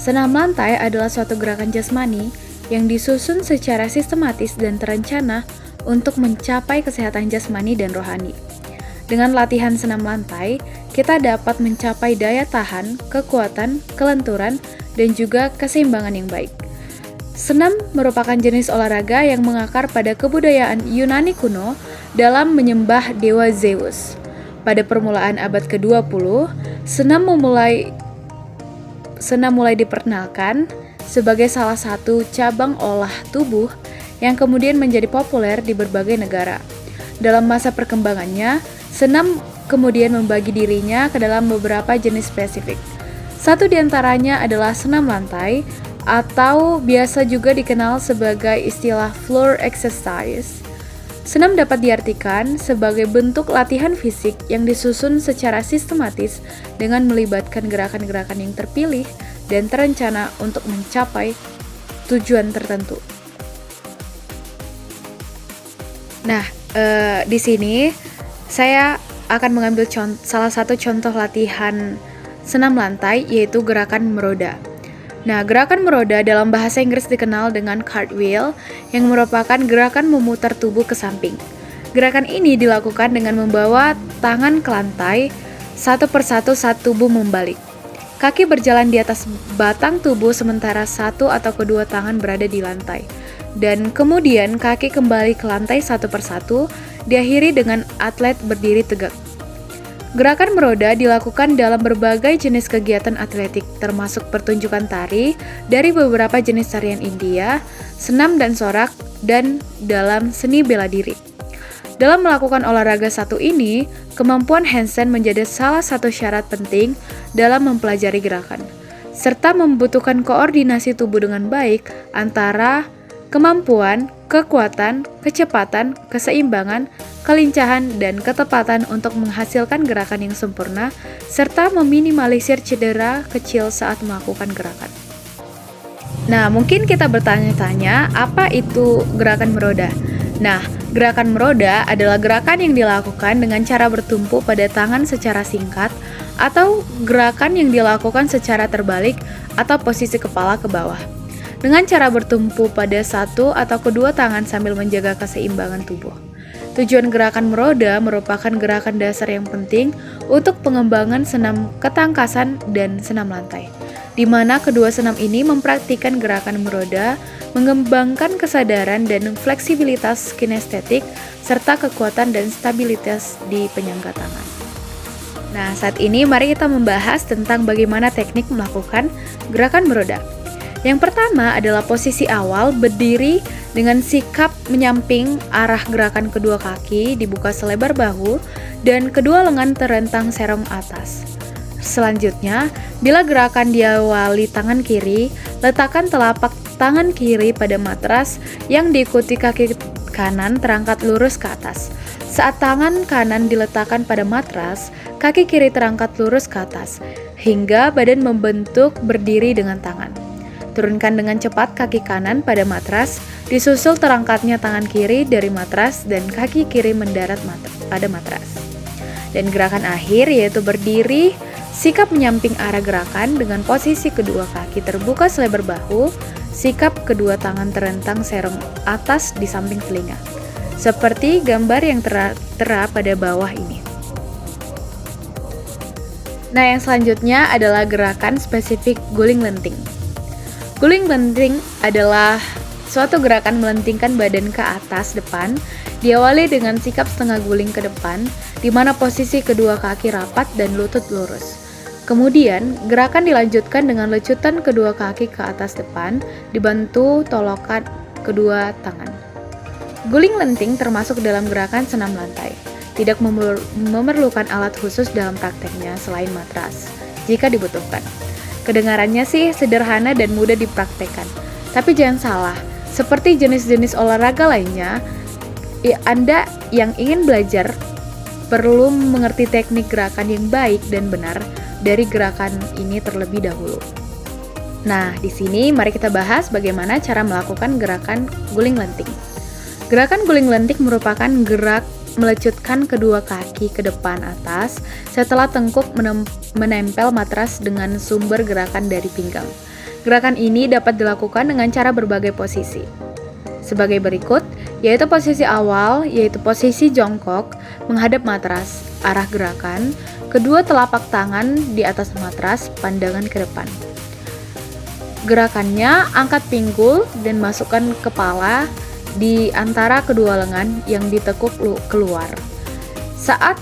Senam lantai adalah suatu gerakan jasmani yang disusun secara sistematis dan terencana untuk mencapai kesehatan jasmani dan rohani. Dengan latihan senam lantai, kita dapat mencapai daya tahan, kekuatan, kelenturan, dan juga keseimbangan yang baik. Senam merupakan jenis olahraga yang mengakar pada kebudayaan Yunani kuno dalam menyembah dewa Zeus. Pada permulaan abad ke-20, senam mulai diperkenalkan sebagai salah satu cabang olah tubuh yang kemudian menjadi populer di berbagai negara. Dalam masa perkembangannya, senam kemudian membagi dirinya ke dalam beberapa jenis spesifik. Satu di antaranya adalah senam lantai, atau biasa juga dikenal sebagai istilah floor exercise. Senam dapat diartikan sebagai bentuk latihan fisik yang disusun secara sistematis dengan melibatkan gerakan-gerakan yang terpilih dan terencana untuk mencapai tujuan tertentu. Nah, di sini saya akan mengambil salah satu contoh latihan senam lantai, yaitu gerakan meroda. Nah, gerakan meroda dalam bahasa Inggris dikenal dengan cartwheel, yang merupakan gerakan memutar tubuh ke samping. Gerakan ini dilakukan dengan membawa tangan ke lantai satu persatu saat tubuh membalik. Kaki berjalan di atas batang tubuh sementara satu atau kedua tangan berada di lantai. Dan kemudian kaki kembali ke lantai satu persatu, diakhiri dengan atlet berdiri tegak. Gerakan meroda dilakukan dalam berbagai jenis kegiatan atletik, termasuk pertunjukan tari dari beberapa jenis tarian India, senam dan sorak, dan dalam seni bela diri. Dalam melakukan olahraga satu ini, kemampuan handstand menjadi salah satu syarat penting dalam mempelajari gerakan, serta membutuhkan koordinasi tubuh dengan baik antara kemampuan, kekuatan, kecepatan, keseimbangan, kelincahan, dan ketepatan untuk menghasilkan gerakan yang sempurna, serta meminimalisir cedera kecil saat melakukan gerakan. Nah, mungkin kita bertanya-tanya, apa itu gerakan meroda? Nah, gerakan meroda adalah gerakan yang dilakukan dengan cara bertumpu pada tangan secara singkat, atau gerakan yang dilakukan secara terbalik atau posisi kepala ke bawah, dengan cara bertumpu pada satu atau kedua tangan sambil menjaga keseimbangan tubuh. Tujuan gerakan meroda merupakan gerakan dasar yang penting untuk pengembangan senam ketangkasan dan senam lantai, di mana kedua senam ini mempraktikkan gerakan meroda, mengembangkan kesadaran dan fleksibilitas kinestetik, serta kekuatan dan stabilitas di penyangga tangan. Nah, saat ini mari kita membahas tentang bagaimana teknik melakukan gerakan meroda. Yang pertama adalah posisi awal berdiri dengan sikap menyamping arah gerakan kedua kaki, dibuka selebar bahu, dan kedua lengan terentang serong atas. Selanjutnya, bila gerakan diawali tangan kiri, letakkan telapak tangan kiri pada matras yang diikuti kaki kanan terangkat lurus ke atas. Saat tangan kanan diletakkan pada matras, kaki kiri terangkat lurus ke atas, hingga badan membentuk berdiri dengan tangan. Turunkan dengan cepat kaki kanan pada matras, disusul terangkatnya tangan kiri dari matras dan kaki kiri mendarat pada matras. Dan gerakan akhir yaitu berdiri, sikap menyamping arah gerakan dengan posisi kedua kaki terbuka selebar bahu, sikap kedua tangan terentang serong atas di samping telinga. Seperti gambar yang tertera pada bawah ini. Nah, yang selanjutnya adalah gerakan spesifik guling lenting. Guling lenting adalah suatu gerakan melentingkan badan ke atas depan, diawali dengan sikap setengah guling ke depan, di mana posisi kedua kaki rapat dan lutut lurus. Kemudian, gerakan dilanjutkan dengan lecutan kedua kaki ke atas depan, dibantu tolokan kedua tangan. Guling lenting termasuk dalam gerakan senam lantai. Tidak memerlukan alat khusus dalam prakteknya selain matras, jika dibutuhkan. Kedengarannya sih sederhana dan mudah dipraktekkan. Tapi jangan salah, seperti jenis-jenis olahraga lainnya, Anda yang ingin belajar perlu mengerti teknik gerakan yang baik dan benar dari gerakan ini terlebih dahulu. Nah, di sini mari kita bahas bagaimana cara melakukan gerakan guling lenting. Gerakan guling lenting merupakan gerak melecutkan kedua kaki ke depan atas setelah tengkuk menempel matras dengan sumber gerakan dari pinggang. Gerakan ini dapat dilakukan dengan cara berbagai posisi. Sebagai berikut, yaitu posisi awal, yaitu posisi jongkok, menghadap matras, arah gerakan, kedua telapak tangan di atas matras, pandangan ke depan. Gerakannya, angkat pinggul dan masukkan kepala di antara kedua lengan yang ditekuk keluar. Saat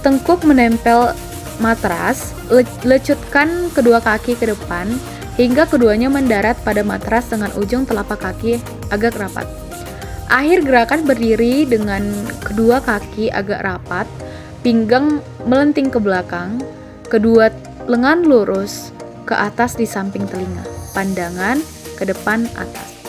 tengkuk menempel matras, lecutkan kedua kaki ke depan hingga keduanya mendarat pada matras dengan ujung telapak kaki agak rapat. Akhir gerakan berdiri dengan kedua kaki agak rapat, pinggang melenting ke belakang, kedua lengan lurus ke atas di samping telinga, pandangan ke depan atas.